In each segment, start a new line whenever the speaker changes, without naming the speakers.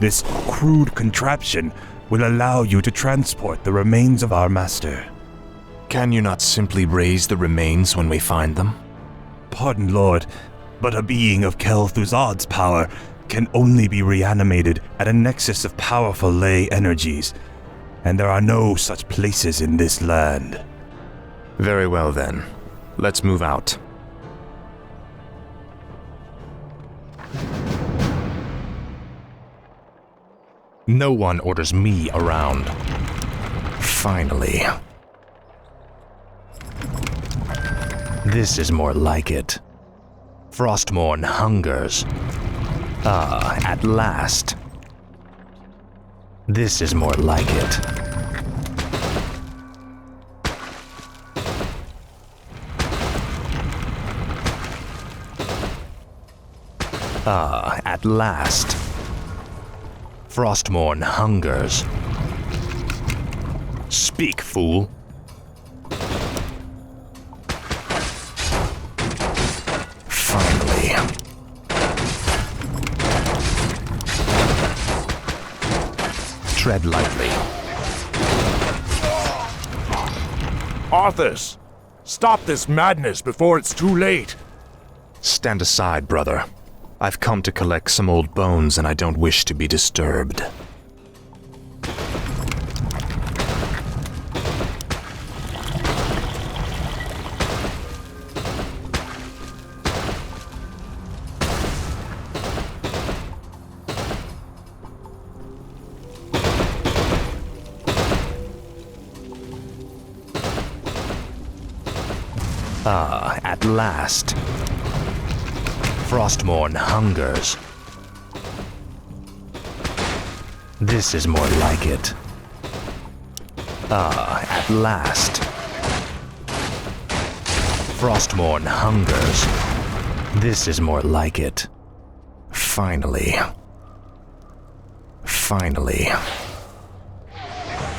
This crude contraption will allow you to transport the remains of our master.
Can you not simply raise the remains when we find them?
Pardon, Lord, but a being of Kel'Thuzad's power can only be reanimated at a nexus of powerful ley energies, and there are no such places in this land.
Very well then. Let's move out. No one orders me around. Finally. This is more like it. Frostmourne hungers. At last. This is more like it. At last. Frostmourne hungers. Speak, fool. Finally. Tread lightly.
Arthas! Stop this madness before it's too late!
Stand aside, brother. I've come to collect some old bones and I don't wish to be disturbed. At last. Frostmourne hungers. This is more like it. At last. Frostmourne hungers. This is more like it. Finally. Finally.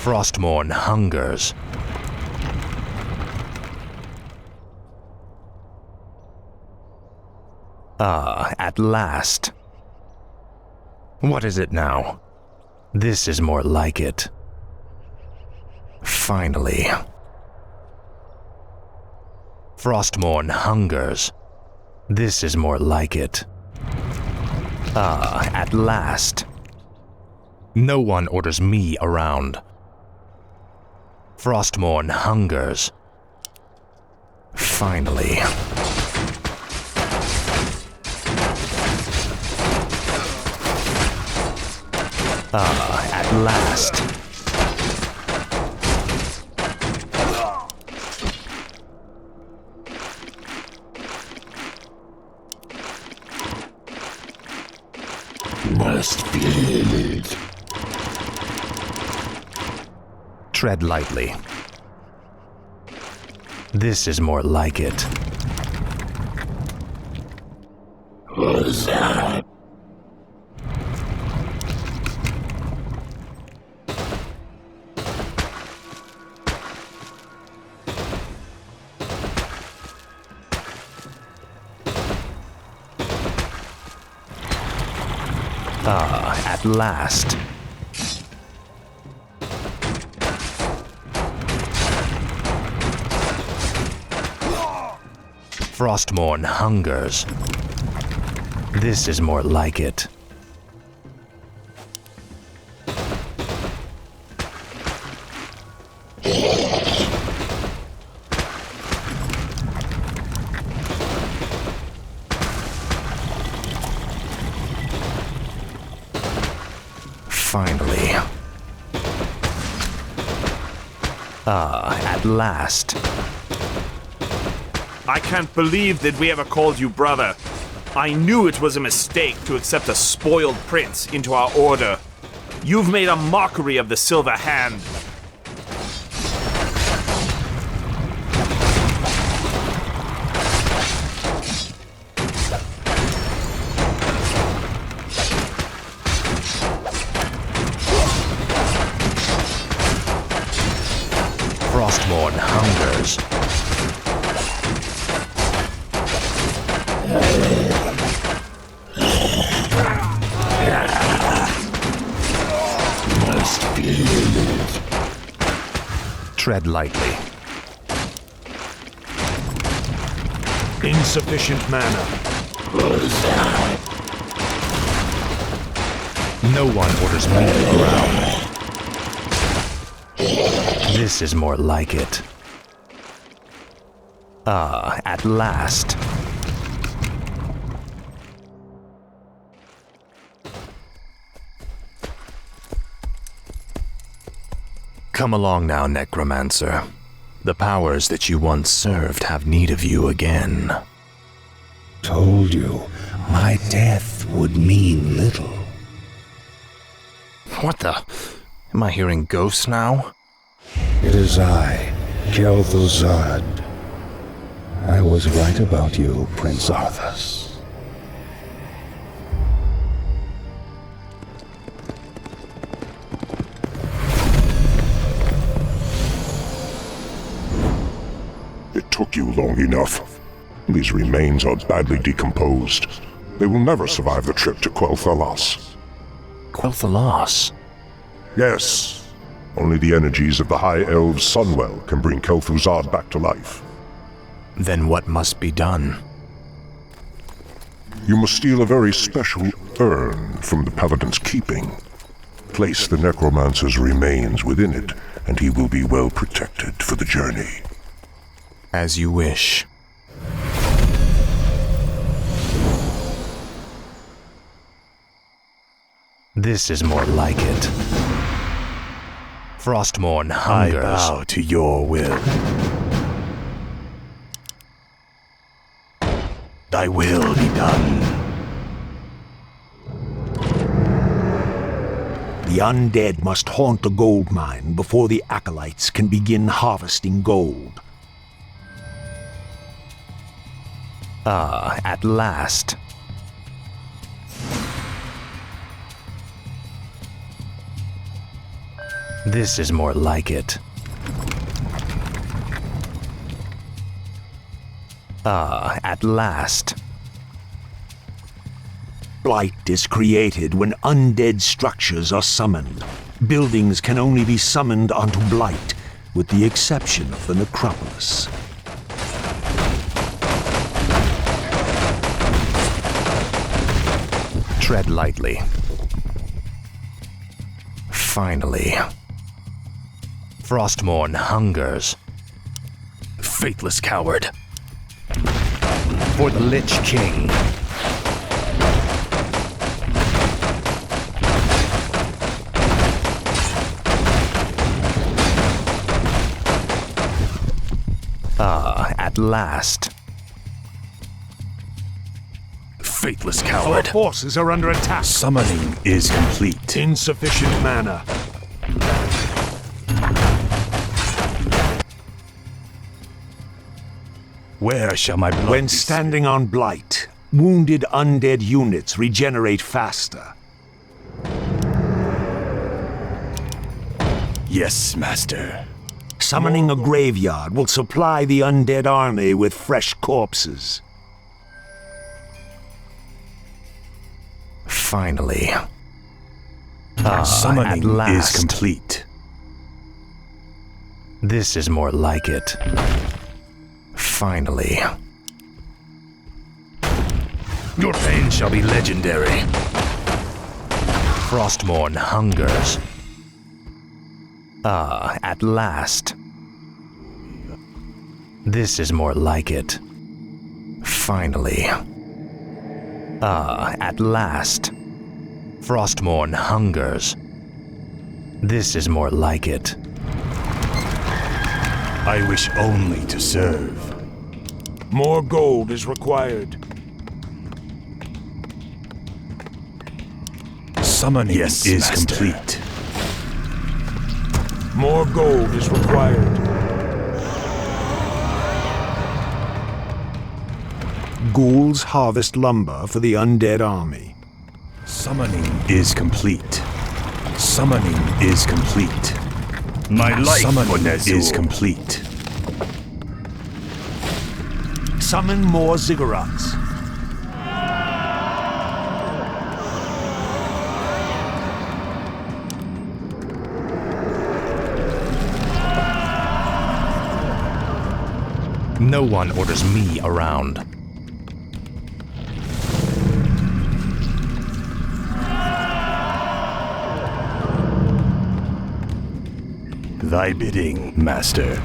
Frostmourne hungers. At last. What is it now? This is more like it. Finally. Frostmourne hungers. This is more like it. At last. No one orders me around. Frostmourne hungers. Finally. At last.
Must bleed.
Tread lightly. This is more like it.
What's that?
At last. Frostmourne hungers. This is more like it. Finally. At last.
I can't believe that we ever called you brother. I knew it was a mistake to accept a spoiled prince into our order. You've made a mockery of the Silver Hand.
Frostmourne hungers. Tread lightly.
Insufficient mana.
No one orders me to the ground. This is more like it. Ah, at last. Come along now, Necromancer. The powers that you once served have need of you again.
Told you, my death would mean little.
What the? Am I hearing ghosts now?
It is I, Kel'Thuzad. I was right about you, Prince Arthas.
It took you long enough. These remains are badly decomposed. They will never survive the trip to Quel'Thalas.
Quel'Thalas?
Yes. Only the energies of the High Elves' Sunwell can bring Kel'Thuzad back to life.
Then what must be done?
You must steal a very special urn from the Paladin's keeping. Place the Necromancer's remains within it, and he will be well protected for the journey.
As you wish. This is more like it. Frostmourne hungers.
I bow to your will. Thy will be done.
The undead must haunt the gold mine before the acolytes can begin harvesting gold.
Ah, at last. This is more like it. Ah, at last.
Blight is created when undead structures are summoned. Buildings can only be summoned onto Blight, with the exception of the necropolis.
Tread lightly. Finally. Frostmourne hungers. Faithless coward. For the Lich King. Ah, at last. Faithless
Our
coward.
forces are under attack.
Summoning is complete.
Insufficient mana.
Where shall my blood
When
be
standing on Blight, wounded undead units regenerate faster.
Yes, Master.
Summoning a graveyard will supply the undead army with fresh corpses.
Finally. Ah,
Summoning
at last.
is complete.
This is more like it. Finally. Your pain shall be legendary. Frostmourne hungers. Ah, at last. This is more like it. Finally. Ah, at last. Frostmourne hungers. This is more like it.
I wish only to serve.
More gold is required.
Summoning
Yes,
is
Master.
complete.
More gold is required. Ghouls harvest lumber for the undead army.
Summoning is complete. Summoning is complete.
My life,
Summoning is complete.
Summon more ziggurats.
No one orders me around.
Thy bidding, Master.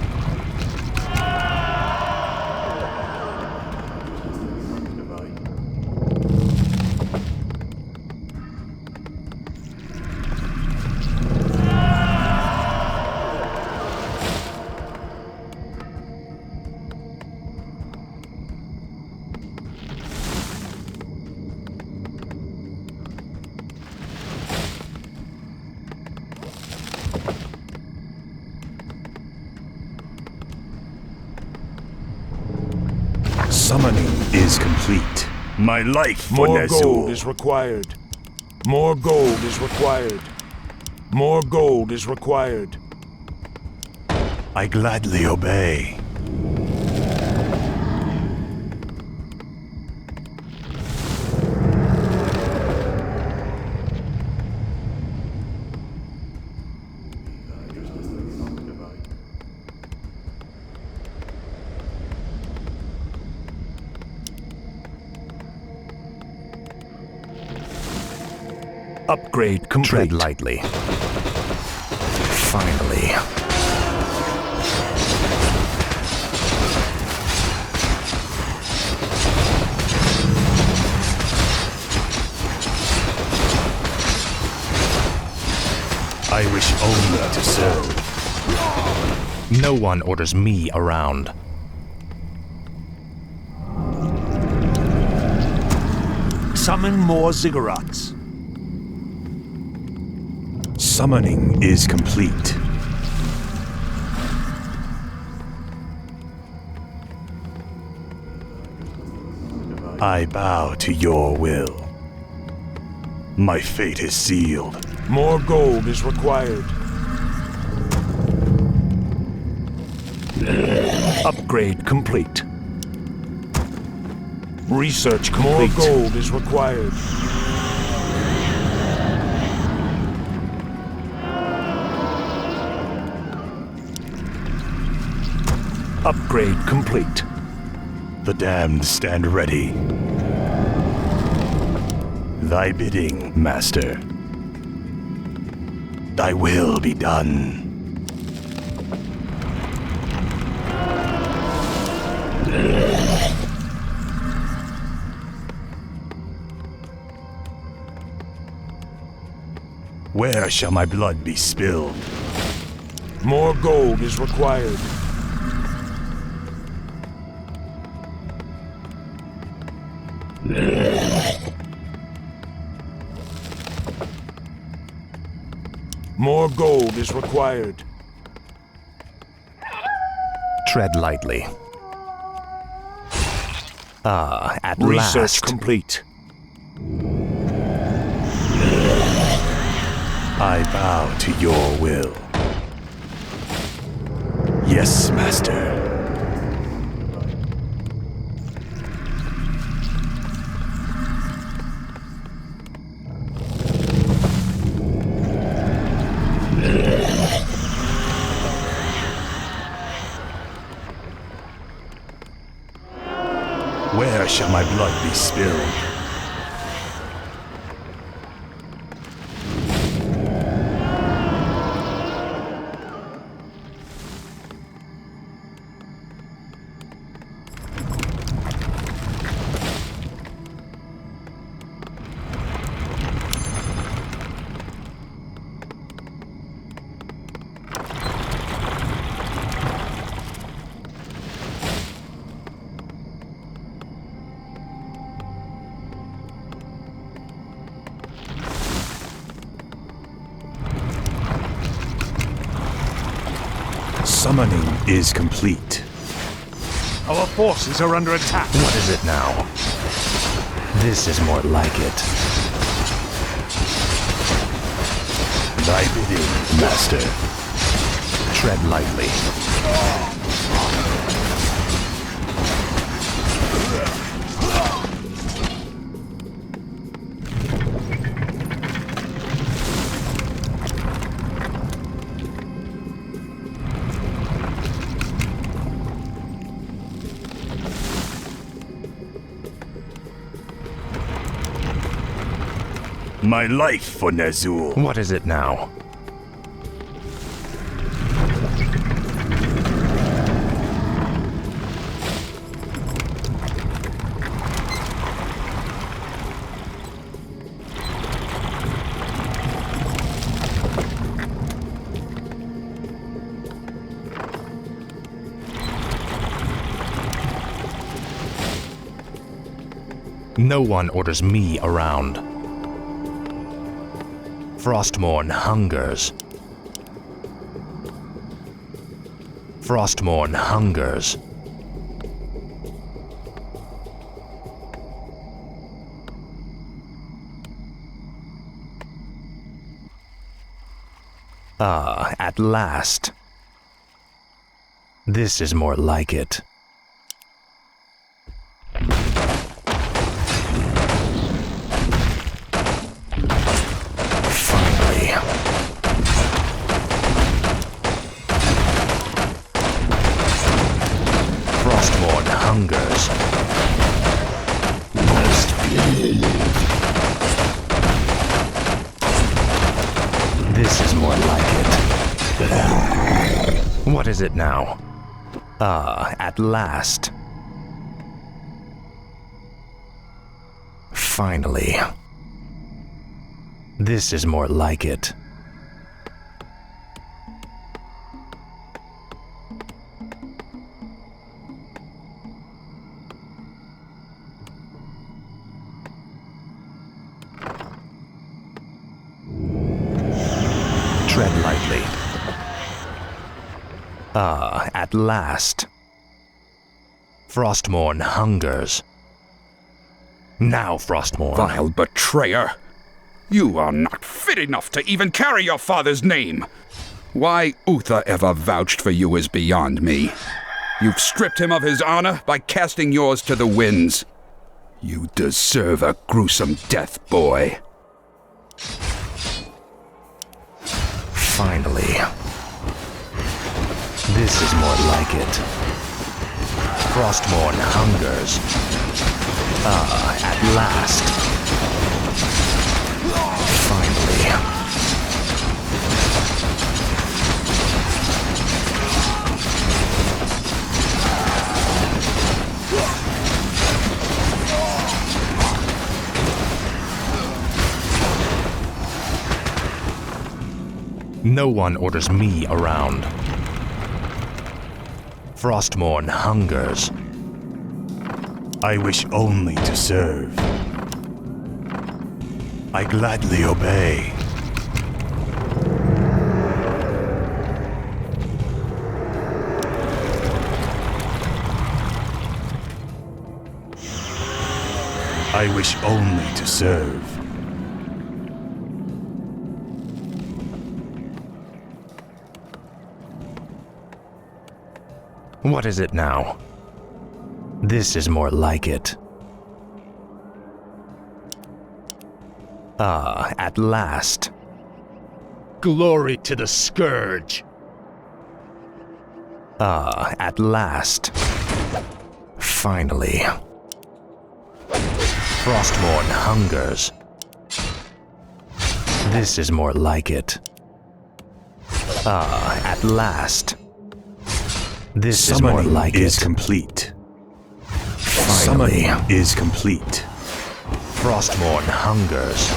Summoning is complete. My life for
More
Nezul.
gold is required. More gold is required. More gold is required.
I gladly obey.
Upgrade complete.
Tread lightly. Finally.
I wish only to serve.
No one orders me around.
Summon more ziggurats.
Summoning is complete. I bow to your will. My fate is sealed.
More gold is required.
Upgrade complete. Research
More
complete.
gold is required.
Upgrade complete.
The damned stand ready. Thy bidding, Master. Thy will be done. Where shall my blood be spilled?
More gold is required. More gold is required.
Tread lightly. Ah, at
Research
last.
complete.
I bow to your will. Yes, Master. Where shall my blood be spilled? Summoning is complete.
Our forces are under attack.
What is it now? This is more like it.
Thy bidding, Master.
Tread lightly.
My life for Ner'zhul.
What is it now? No one orders me around. Frostmourne hungers. Frostmourne hungers. Ah, at last. This is more like it. Hungers. This is more like it. What is it now? Ah, at last. Finally. This is more like it. Tread lightly. Ah, at last. Frostmourne hungers. Now, Frostmourne.
Vile betrayer! You are not fit enough to even carry your father's name! Why Uther ever vouched for you is beyond me. You've stripped him of his honor by casting yours to the winds. You deserve a gruesome death, boy.
Finally. This is more like it. Frostmourne hungers. Ah, at last. Finally. No one orders me around. Frostmourne hungers.
I wish only to serve. I gladly obey. I wish only to serve.
What is it now? This is more like it. Ah, at last.
Glory to the Scourge!
Ah, at last. Finally. Frostmourne hungers. This is more like it. Ah, at last. This is more like it.
Is complete.
Finally.
Summoning is complete.
Frostmourne hungers.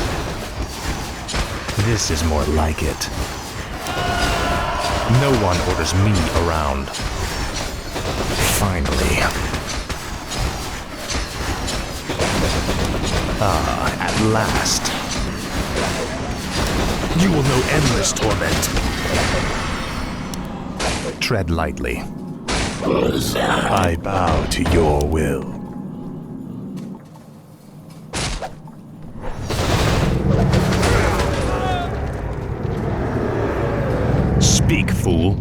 This is more like it. No one orders me around. Finally. Ah, at last.
You will know endless torment.
Tread lightly.
I bow to your will.
Speak, fool.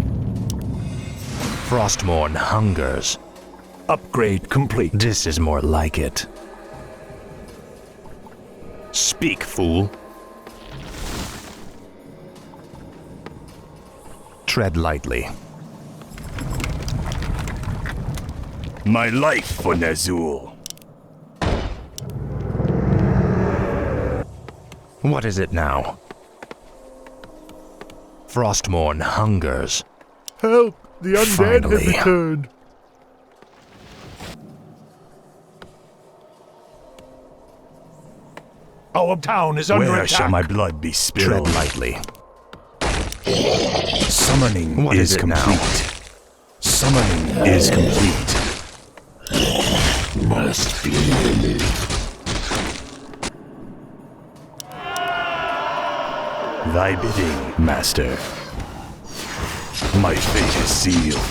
Frostmourne hungers.
Upgrade complete.
This is more like it. Speak, fool. Tread lightly.
My life for Ner'zhul.
What is it now? Frostmourne hungers.
Help! The undead have
Finally.
returned.
Our town is under
Where
attack.
shall my blood be spilled?
Tread lightly.
Summoning
What
is
is it now?
complete. Summoning is complete.
Must be limited.
Thy bidding, master. My fate is sealed.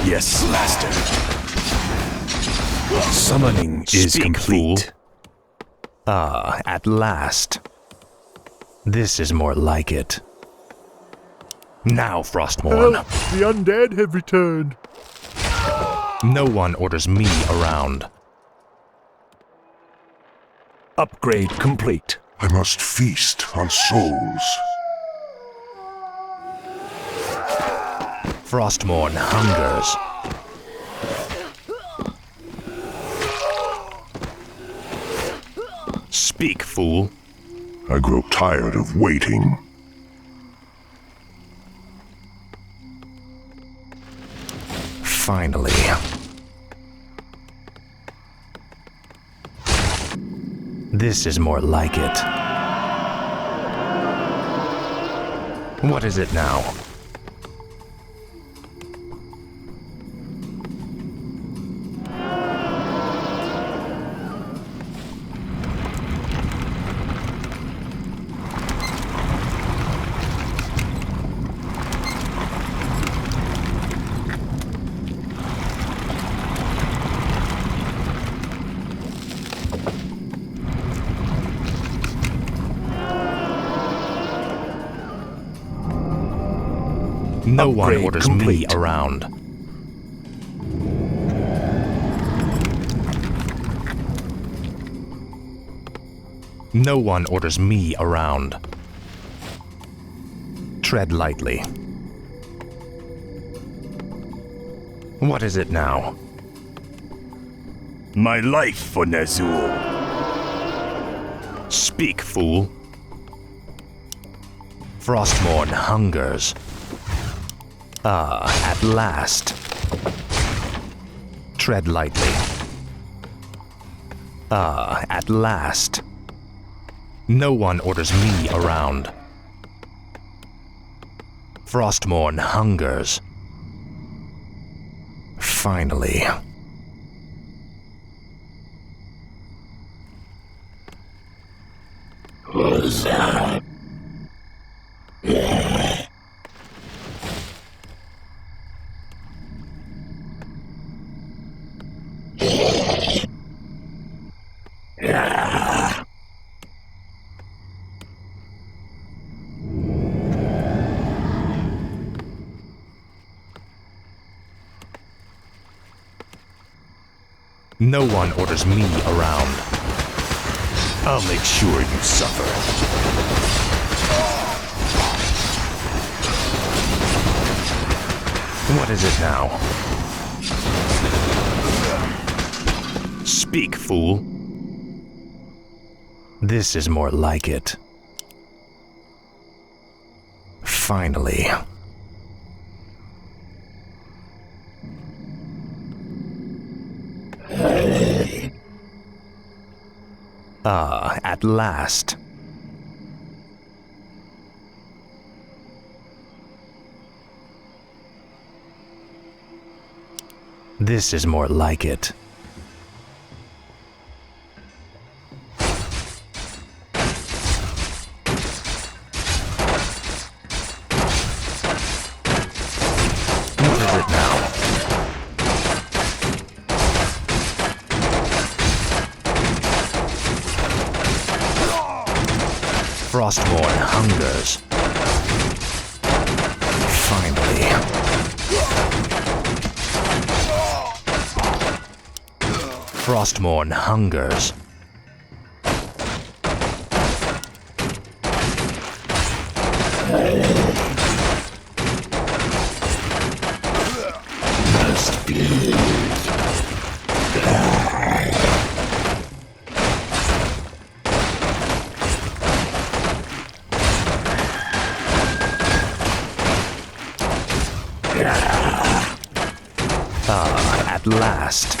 Yes, master. Summoning is
Speak,
complete.
Ah, at last. This is more like it. Now, Frostmourne.
Help! The undead have returned.
No one orders me around.
Upgrade complete.
I must feast on souls.
Frostmourne hungers. Speak, fool.
I grow tired of waiting.
Finally. This is more like it. What is it now? No one
Upgrade
orders
complete.
me around. No one orders me around. Tread lightly. What is it now?
My life for Ner'zhul.
Speak, fool. Frostmourne hungers. Ah, at last. Tread lightly. Ah, at last. No one orders me around. Frostmourne hungers. Finally.
What's that?
No one orders me around.
I'll make sure you suffer.
What is it now? Speak, fool. This is more like it. Finally. Ah, at last. This is more like it. What is it now? Frostmourne hungers. Finally. Frostmourne hungers.
Must be limited.
at last.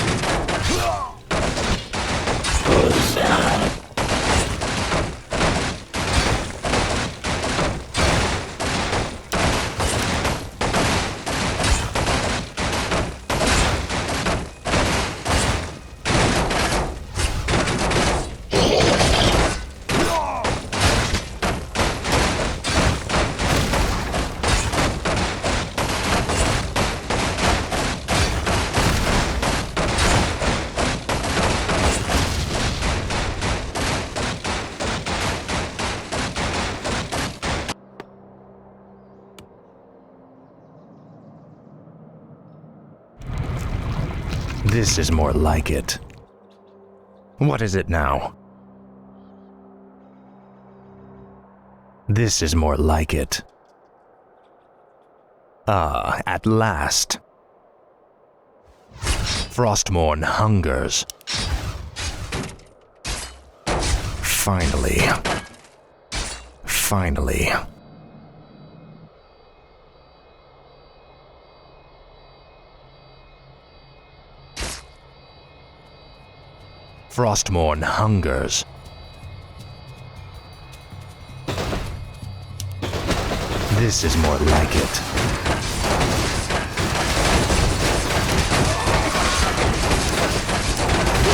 This is more like it. What is it now? This is more like it. Ah, at last. Frostmourne hungers. Finally. Finally. Frostmourne hungers. This is more like it.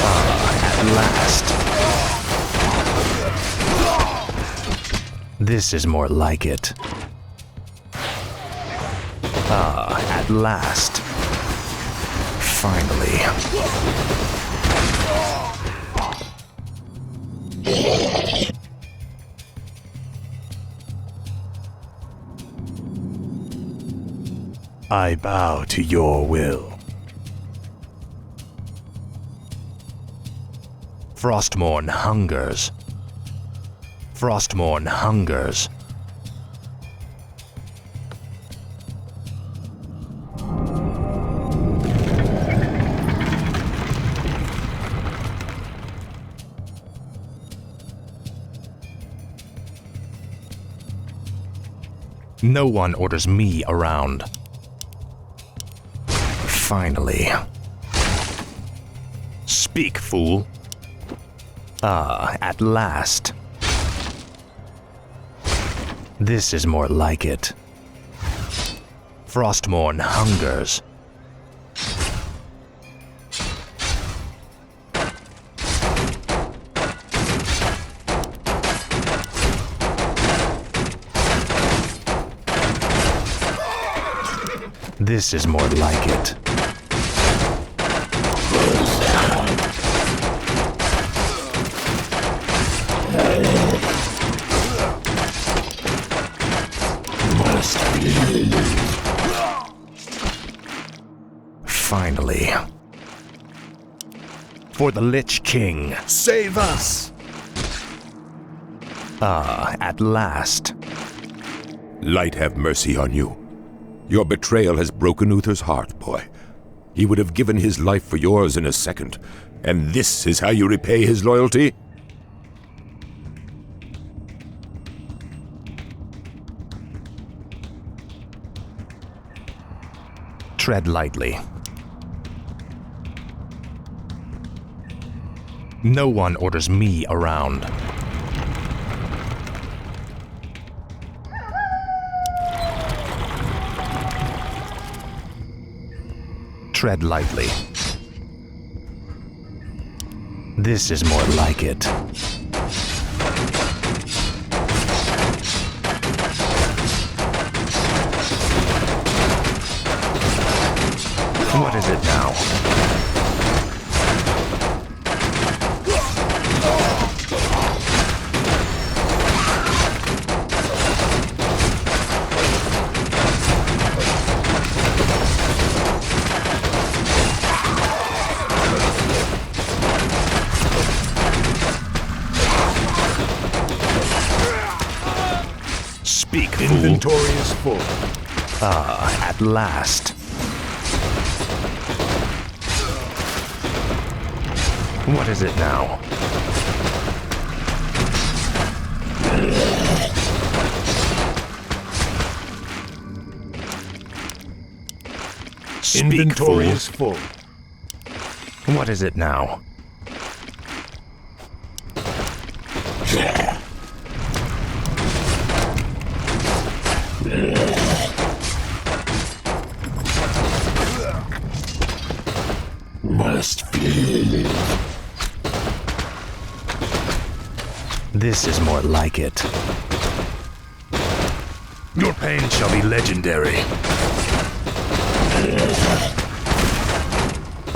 Ah, at last. This is more like it. Ah, at last. Finally.
I bow to your will.
Frostmourne hungers. Frostmourne hungers. No one orders me around. Finally. Speak, fool. Ah, at last. This is more like it. Frostmourne hungers. This is more like it. Finally. For the Lich King.
Save us!
Ah, at last.
Light have mercy on you. Your betrayal has broken Uther's heart, boy. He would have given his life for yours in a second. And this is how you repay his loyalty?
Tread lightly. No one orders me around. Tread lightly. This is more like it. What is it now? Speak, fool.
Inventory is full.
Ah, at last. What is it now? Speak,
Inventory
fool.
is full.
What is it now?
Must feel it.
This is more like it.
Your pain shall be legendary.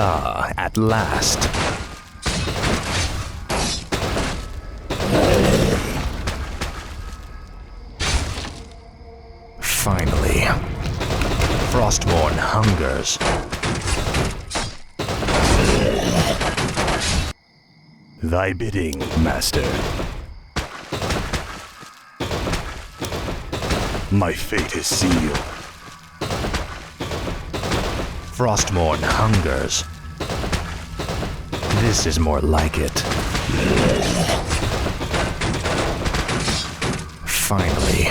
Ah, at last. Finally. Frostborn hungers.
Thy bidding, master. My fate is sealed.
Frostborn hungers. This is more like it. Finally.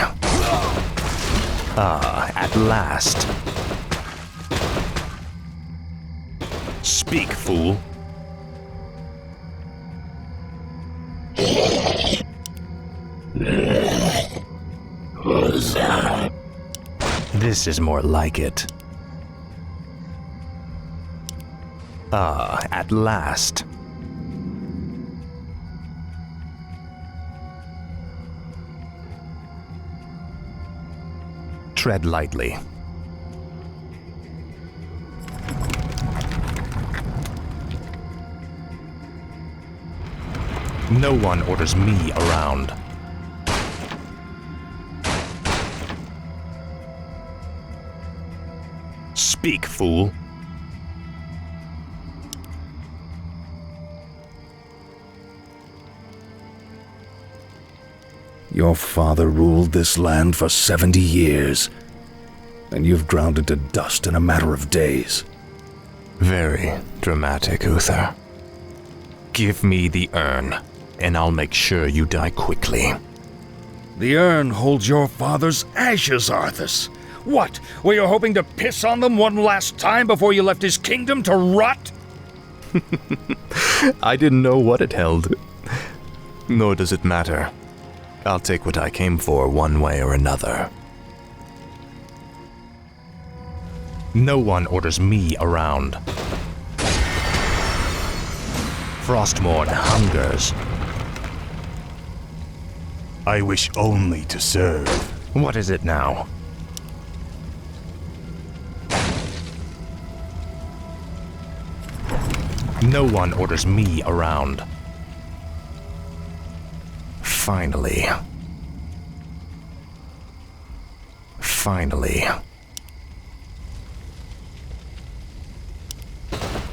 Ah, at last. Speak, fool. This is more like it. Ah, at last. Tread lightly. No one orders me around. Speak, fool.
Your father ruled this land for 70 years, and you've ground it to dust in a matter of days.
Very dramatic, Uther. Give me the urn, and I'll make sure you die quickly.
The urn holds your father's ashes, Arthas. What, were you hoping to piss on them one last time before you left his kingdom to rot?
I didn't know what it held. Nor does it matter. I'll take what I came for one way or another. No one orders me around. Frostmourne hungers.
I wish only to serve.
What is it now? No one orders me around. Finally. Finally.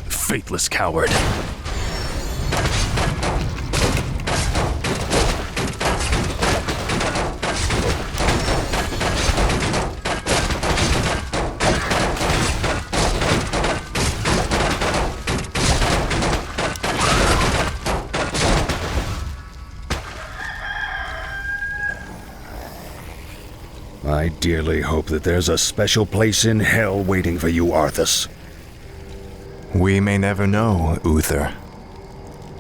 Faithless coward.
I dearly hope that there's a special place in hell waiting for you, Arthas.
We may never know, Uther.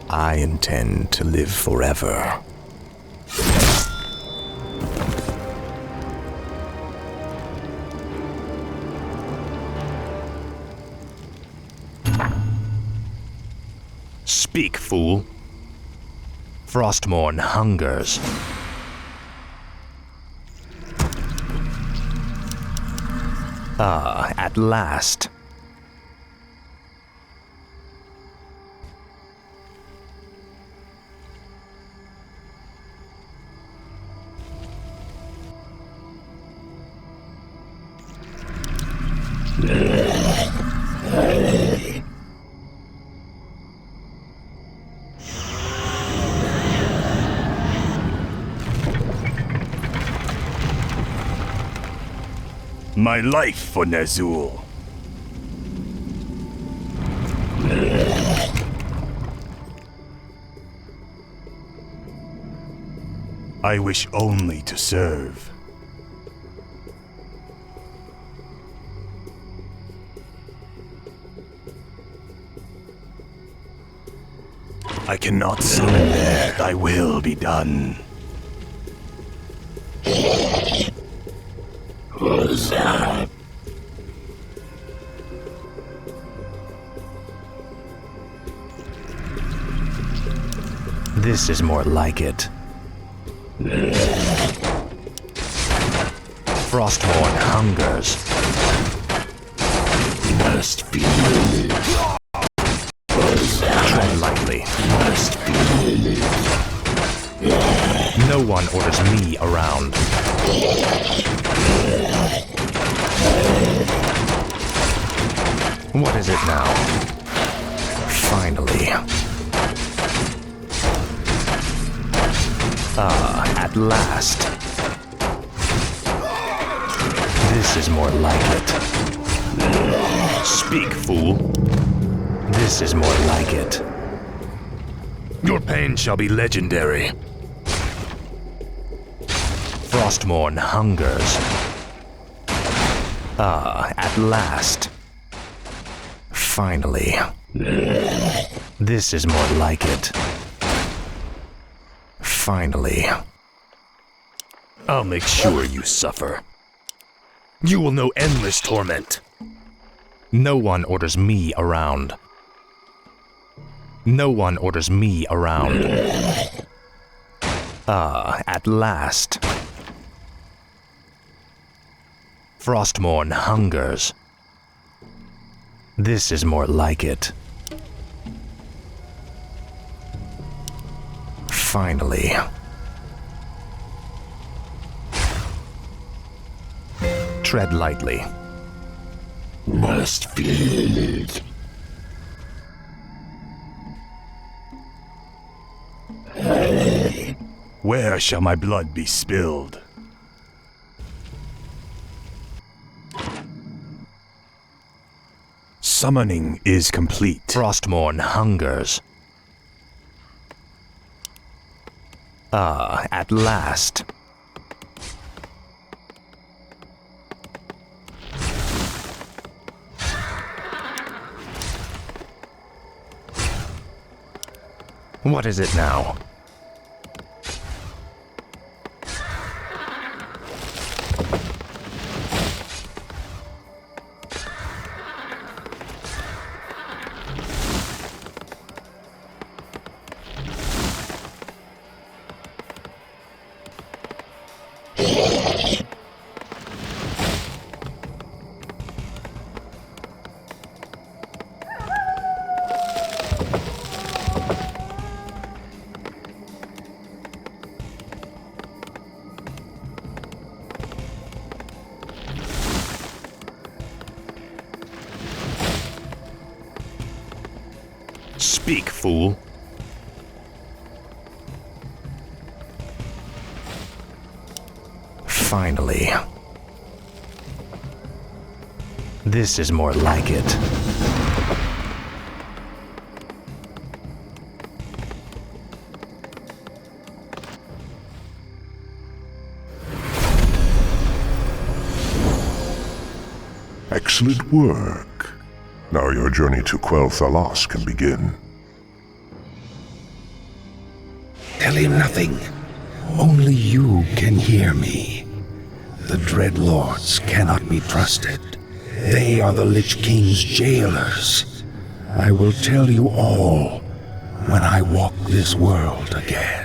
I intend to live forever. Speak, fool. Frostmourne hungers. Ah, at last.
My life for Ner'zhul. I wish only to serve. I cannot summon there. Thy will be done.
Who's that?
This is more like it. Frostmourne hungers.
Must feel it.
Tread lightly.
Must feel it.
No one orders me around. What is it now? Finally. At last. This is more like it.
Speak, fool.
This is more like it.
Your pain shall be legendary.
Frostmourne hungers. At last. Finally. This is more like it. Finally.
I'll make sure you suffer. You will know endless torment.
No one orders me around. No one orders me around. At last. Frostmourne hungers. This is more like it. Finally. Tread lightly.
Must feel it.
Where shall my blood be spilled? Summoning is complete.
Frostmourne hungers. At last. What is it now?
Speak, fool.
Finally. This is more like it.
Excellent work. Now your journey to Quell Thalas can begin.
Tell him nothing. Only you can hear me. The Dreadlords cannot be trusted. They are the Lich King's jailers. I will tell you all when I walk this world again.